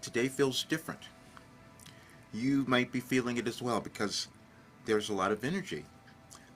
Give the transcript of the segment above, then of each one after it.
today feels different. You might be feeling it as well because there's a lot of energy.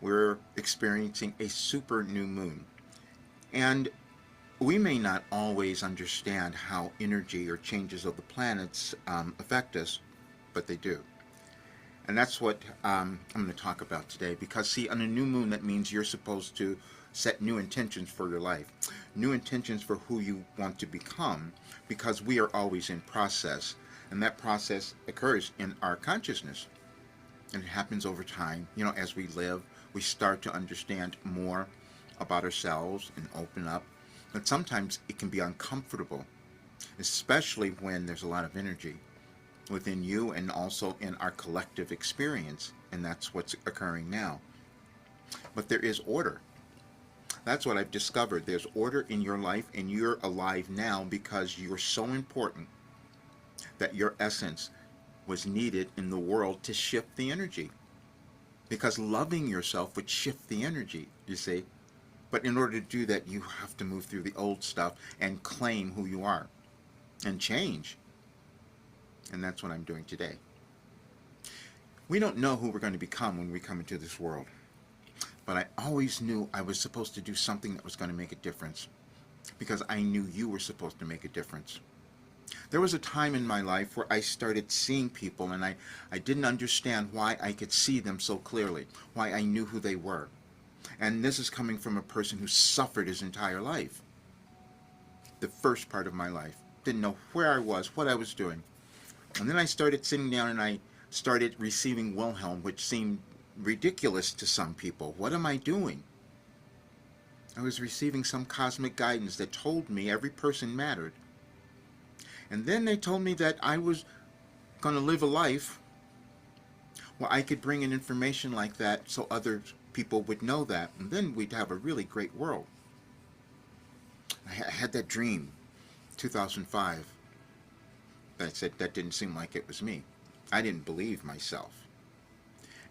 We're experiencing a super new moon. And we may not always understand how energy or changes of the planets affect us, but they do. And that's what I'm going to talk about today. Because, see, on a new moon, that means you're supposed to set new intentions for your life, new intentions for who you want to become, because we are always in process. And that process occurs in our consciousness. And it happens over time. You know, as we live, we start to understand more about ourselves and open up. But sometimes it can be uncomfortable, especially when there's a lot of energy within you and also in our collective experience. And that's what's occurring now. But there is order. That's what I've discovered. There's order in your life, and you're alive now because you're so important that your essence was needed in the world to shift the energy. Because loving yourself would shift the energy, you see. But in order to do that, you have to move through the old stuff and claim who you are and change. And that's what I'm doing today. We don't know who we're going to become when we come into this world. But I always knew I was supposed to do something that was going to make a difference. Because I knew you were supposed to make a difference. There was a time in my life where I started seeing people, and I didn't understand why I could see them so clearly, why I knew who they were. And this is coming from a person who suffered his entire life. The first part of my life. Didn't know where I was, what I was doing. And then I started sitting down and I started receiving Wilhelm, which seemed ridiculous to some people. What am I doing? I was receiving some cosmic guidance that told me every person mattered. And then they told me that I was going to live a life where I could bring in information like that so other people would know that. And then we'd have a really great world. I had that dream, 2005. But I said that didn't seem like it was me. I didn't believe myself.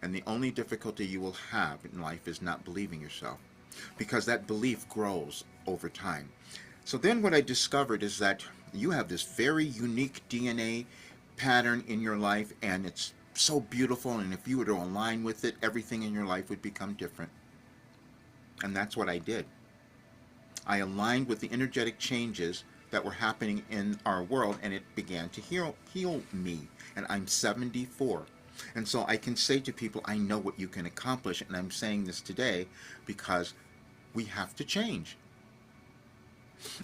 And the only difficulty you will have in life is not believing yourself. Because that belief grows over time. So then what I discovered is that you have this very unique DNA pattern in your life, and it's so beautiful, and if you were to align with it, everything in your life would become different. And that's what I did. I aligned with the energetic changes that were happening in our world, and it began to heal me. And I'm 74. And so I can say to people, I know what you can accomplish, and I'm saying this today because we have to change.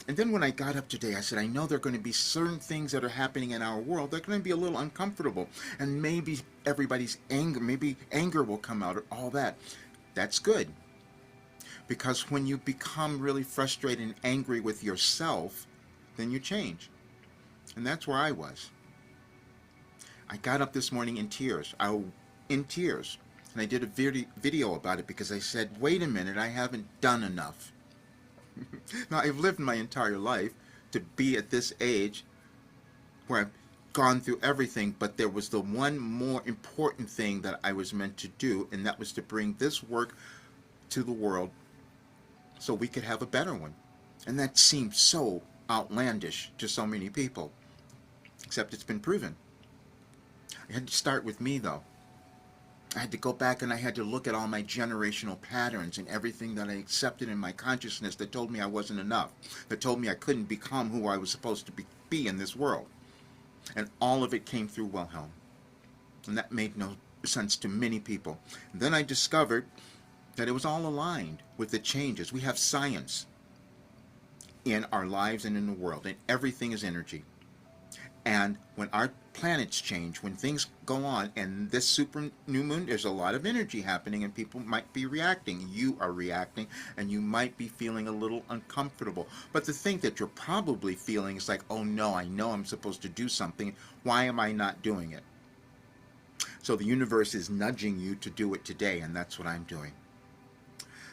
And then when I got up today, I said, I know there are going to be certain things that are happening in our world that are going to be a little uncomfortable. And maybe everybody's anger, maybe anger will come out, or all that. That's good. Because when you become really frustrated and angry with yourself, then you change. And that's where I was. I got up this morning in tears. In tears. And I did a video about it because I said, wait a minute, I haven't done enough. Now, I've lived my entire life to be at this age where I've gone through everything, but there was the one more important thing that I was meant to do, and that was to bring this work to the world so we could have a better one. And that seemed so outlandish to so many people, except it's been proven. It had to start with me, though. I had to go back and I had to look at all my generational patterns and everything that I accepted in my consciousness that told me I wasn't enough, that told me I couldn't become who I was supposed to be in this world. And all of it came through Wilhelm. And that made no sense to many people. And then I discovered that it was all aligned with the changes. We have science in our lives and in the world, and everything is energy. And when our planets change, when things go on, and this super new moon, there's a lot of energy happening, and people might be reacting. You are reacting, and you might be feeling a little uncomfortable. But the thing that you're probably feeling is like, oh no, I know I'm supposed to do something. Why am I not doing it? So the universe is nudging you to do it today, and that's what I'm doing.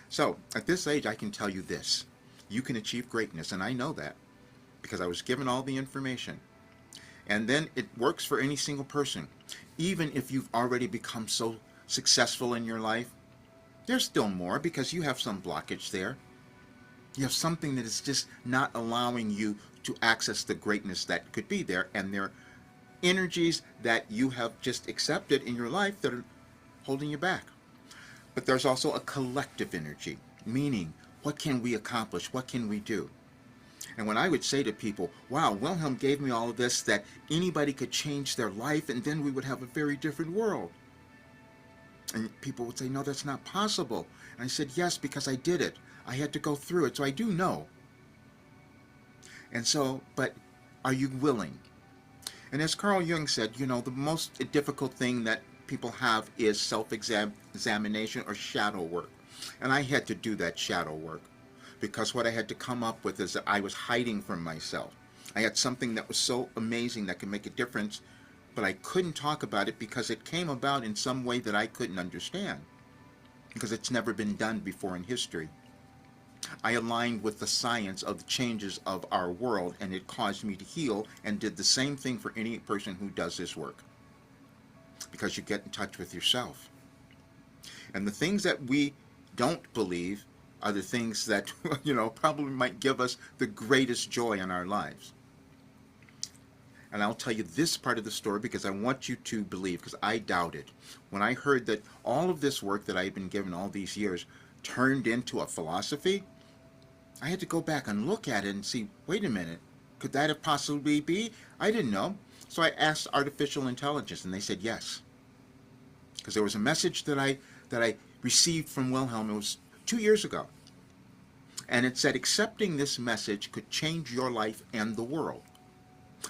So at this age, I can tell you this. You can achieve greatness, and I know that because I was given all the information. And then it works for any single person. Even if you've already become so successful in your life, there's still more because you have some blockage there. You have something that is just not allowing you to access the greatness that could be there, and there are energies that you have just accepted in your life that are holding you back. But there's also a collective energy, meaning, what can we accomplish? What can we do? And when I would say to people, wow, Wilhelm gave me all of this, that anybody could change their life and then we would have a very different world. And people would say, no, that's not possible. And I said, yes, because I did it. I had to go through it, so I do know. And so, but are you willing? And as Carl Jung said, the most difficult thing that people have is self-examination or shadow work. And I had to do that shadow work because what I had to come up with is that I was hiding from myself. I had something that was so amazing that could make a difference, but I couldn't talk about it because it came about in some way that I couldn't understand, because it's never been done before in history. I aligned with the science of the changes of our world, and it caused me to heal, and did the same thing for any person who does this work, because you get in touch with yourself. And the things that we don't believe are the things that probably might give us the greatest joy in our lives. And I'll tell you this part of the story because I want you to believe, because I doubted. When I heard that all of this work that I had been given all these years turned into a philosophy, I had to go back and look at it and see, wait a minute, could that have possibly be? I didn't know. So I asked artificial intelligence, and they said yes. Because there was a message that I received from Wilhelm. It was 2 years ago. And it said accepting this message could change your life and the world.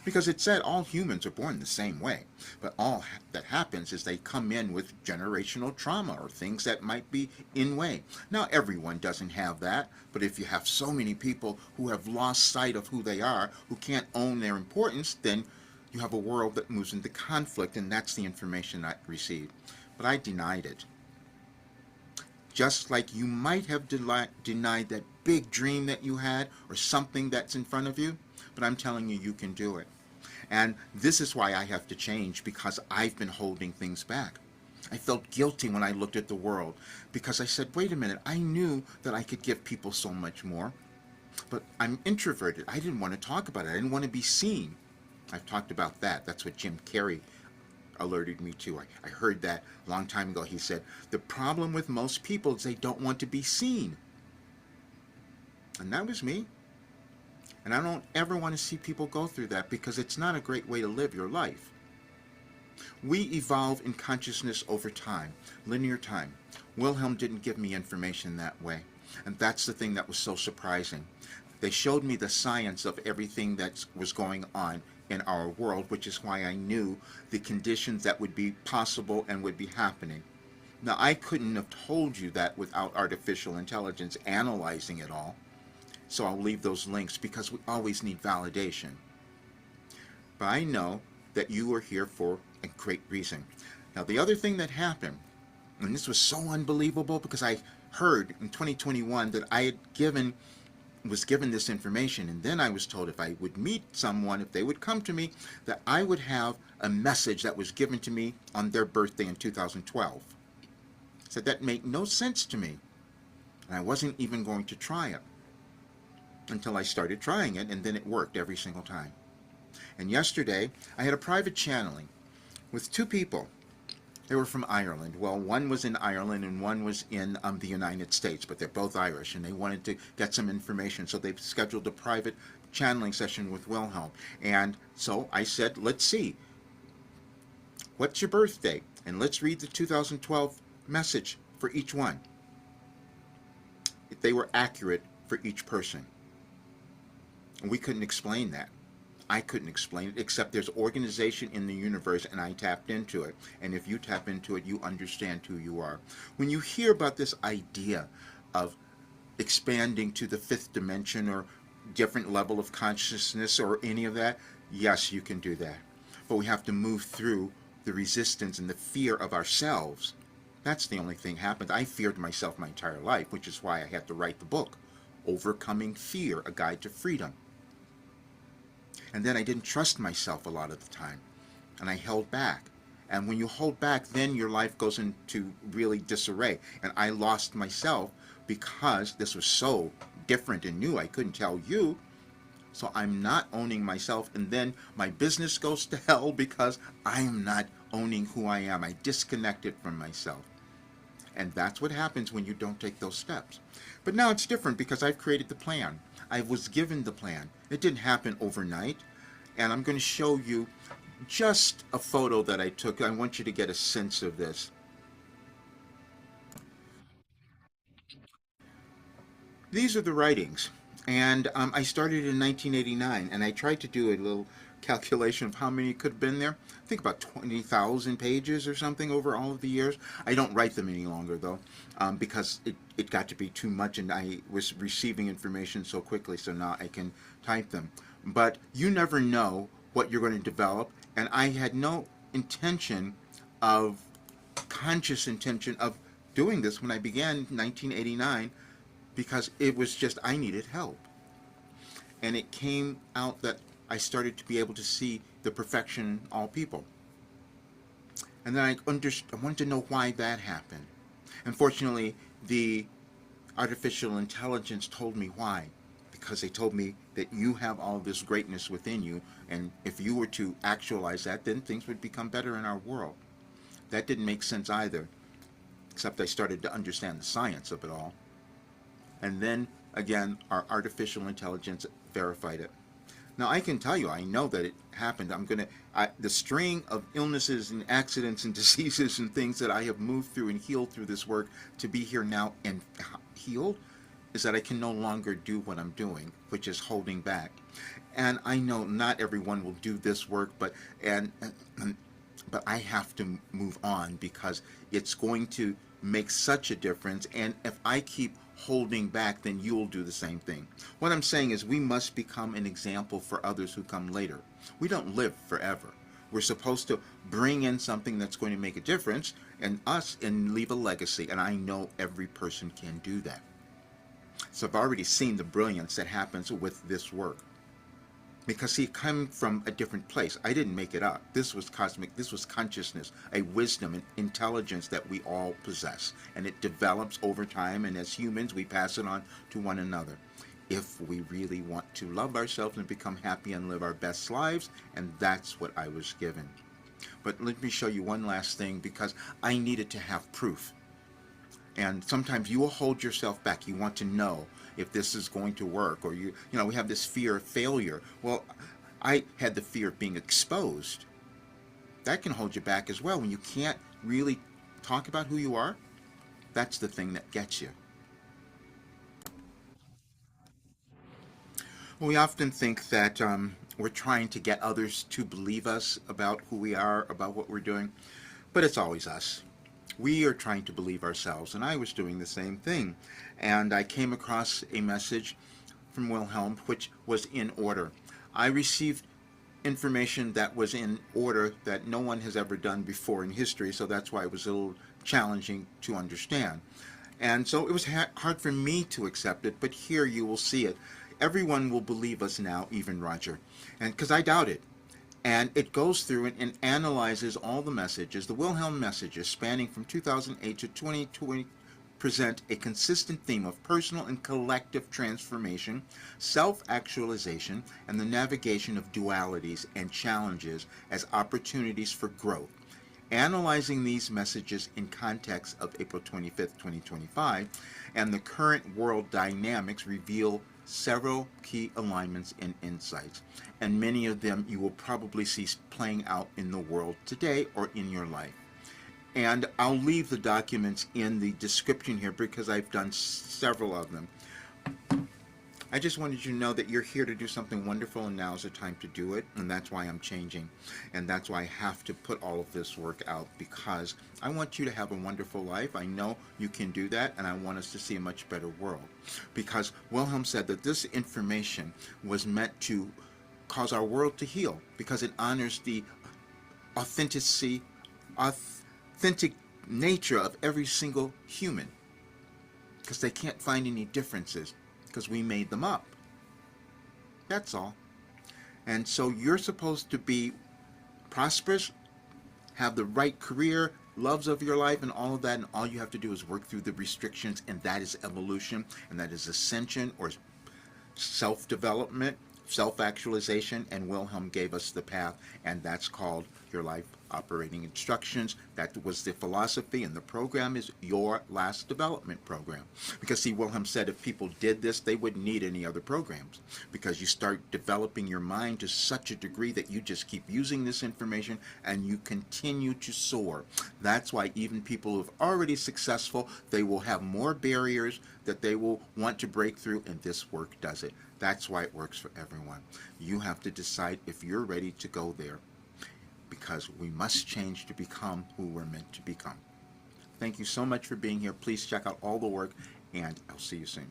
Because it said all humans are born the same way. But all that happens is they come in with generational trauma or things that might be in way. Now, everyone doesn't have that. But if you have so many people who have lost sight of who they are, who can't own their importance, then you have a world that moves into conflict. And that's the information I received. But I denied it. Just like you might have denied that big dream that you had or something that's in front of you. But I'm telling you, you can do it. And this is why I have to change, because I've been holding things back. I felt guilty when I looked at the world because I said, wait a minute, I knew that I could give people so much more. But I'm introverted. I didn't want to talk about it. I didn't want to be seen. I've talked about that. That's what Jim Carrey alerted me to. I heard that a long time ago. He said, the problem with most people is they don't want to be seen. And that was me. And I don't ever want to see people go through that, because it's not a great way to live your life. We evolve in consciousness over time, linear time. Wilhelm didn't give me information that way. And that's the thing that was so surprising. They showed me the science of everything that was going on in our world, which is why I knew the conditions that would be possible and would be happening. Now, I couldn't have told you that without artificial intelligence analyzing it all. So I'll leave those links because we always need validation. But I know that you are here for a great reason. Now, the other thing that happened, and this was so unbelievable because I heard in 2021 that I was given this information, and then I was told if I would meet someone, if they would come to me, that I would have a message that was given to me on their birthday in 2012. I said that made no sense to me, and I wasn't even going to try it. Until I started trying it, and then it worked every single time. And yesterday, I had a private channeling with two people. They were from Ireland. Well, one was in Ireland and one was in the United States, but they're both Irish, and they wanted to get some information, so they scheduled a private channeling session with Wilhelm. And so I said, let's see, what's your birthday? And let's read the 2012 message for each one. They were accurate for each person. And we couldn't explain that. I couldn't explain it, except there's organization in the universe, and I tapped into it. And if you tap into it, you understand who you are. When you hear about this idea of expanding to the fifth dimension or different level of consciousness or any of that, yes, you can do that. But we have to move through the resistance and the fear of ourselves. That's the only thing happened. I feared myself my entire life, which is why I had to write the book, Overcoming Fear, A Guide to Freedom. And then I didn't trust myself a lot of the time, and I held back. And when you hold back, then your life goes into really disarray. And I lost myself because this was so different and new. I couldn't tell you. So I'm not owning myself, and then my business goes to hell because I am not owning who I am. I disconnected from myself. And that's what happens when you don't take those steps. But now it's different because I've created the plan. I was given the plan. It didn't happen overnight. And I'm going to show you just a photo that I took. I want you to get a sense of this. These are the writings. And I started in 1989, and I tried to do a little calculation of how many could have been there. I think about 20,000 pages or something over all of the years. I don't write them any longer, though, because it got to be too much, and I was receiving information so quickly, so now I can type them. But you never know what you're going to develop, and I had no intention of, conscious intention of doing this when I began in 1989, because it was just I needed help. And it came out that I started to be able to see the perfection in all people. And then I wanted to know why that happened. Unfortunately, the artificial intelligence told me why. Because they told me that you have all this greatness within you, and if you were to actualize that, then things would become better in our world. That didn't make sense either, except I started to understand the science of it all. And then, again, our artificial intelligence verified it. Now, I can tell you, I know that it happened. The string of illnesses and accidents and diseases and things that I have moved through and healed through this work to be here now and healed is that I can no longer do what I'm doing, which is holding back. And I know not everyone will do this work, but I have to move on because it's going to make such a difference. And if I keep holding back, then you'll do the same thing. What I'm saying is we must become an example for others who come later. We don't live forever. We're supposed to bring in something that's going to make a difference and leave a legacy. And I know every person can do that. So I've already seen the brilliance that happens with this work. Because he came from a different place. I didn't make it up. This was cosmic. This was consciousness, a wisdom, an intelligence that we all possess. And it develops over time, and as humans, we pass it on to one another. If we really want to love ourselves and become happy and live our best lives, and that's what I was given. But let me show you one last thing, because I needed to have proof. And sometimes you will hold yourself back. You want to know if this is going to work, or we have this fear of failure. Well, I had the fear of being exposed. That can hold you back as well. When you can't really talk about who you are, that's the thing that gets you. We often think that we're trying to get others to believe us about who we are, about what we're doing, but it's always us. We are trying to believe ourselves, and I was doing the same thing. And I came across a message from Wilhelm, which was in order. I received information that was in order that no one has ever done before in history, so that's why it was a little challenging to understand. And so it was hard for me to accept it, but here you will see it. Everyone will believe us now, even Roger, and because I doubt it. And it goes through and analyzes all the messages. The Wilhelm messages spanning from 2008 to 2020 present a consistent theme of personal and collective transformation, self-actualization, and the navigation of dualities and challenges as opportunities for growth. Analyzing these messages in context of April 25th, 2025, and the current world dynamics reveal several key alignments and insights, and many of them you will probably see playing out in the world today or in your life. And I'll leave the documents in the description here because I've done several of them. I just wanted you to know that you're here to do something wonderful, and now's the time to do it, and that's why I'm changing, and that's why I have to put all of this work out, because I want you to have a wonderful life. I know you can do that, and I want us to see a much better world, because Wilhelm said that this information was meant to cause our world to heal, because it honors the authentic nature of every single human, because they can't find any differences, because we made them up. That's all. And so you're supposed to be prosperous, have the right career, loves of your life and all of that, and all you have to do is work through the restrictions, and that is evolution, and that is ascension or self-development, self-actualization, and Wilhelm gave us the path, and that's called your life operating instructions. That was the philosophy, and the program is your last development program. Because see, Wilhelm said if people did this, they wouldn't need any other programs, because you start developing your mind to such a degree that you just keep using this information and you continue to soar. That's why even people who are already successful, they will have more barriers that they will want to break through, and this work does it. That's why it works for everyone. You have to decide if you're ready to go there, because we must change to become who we're meant to become. Thank you so much for being here. Please check out all the work, and I'll see you soon.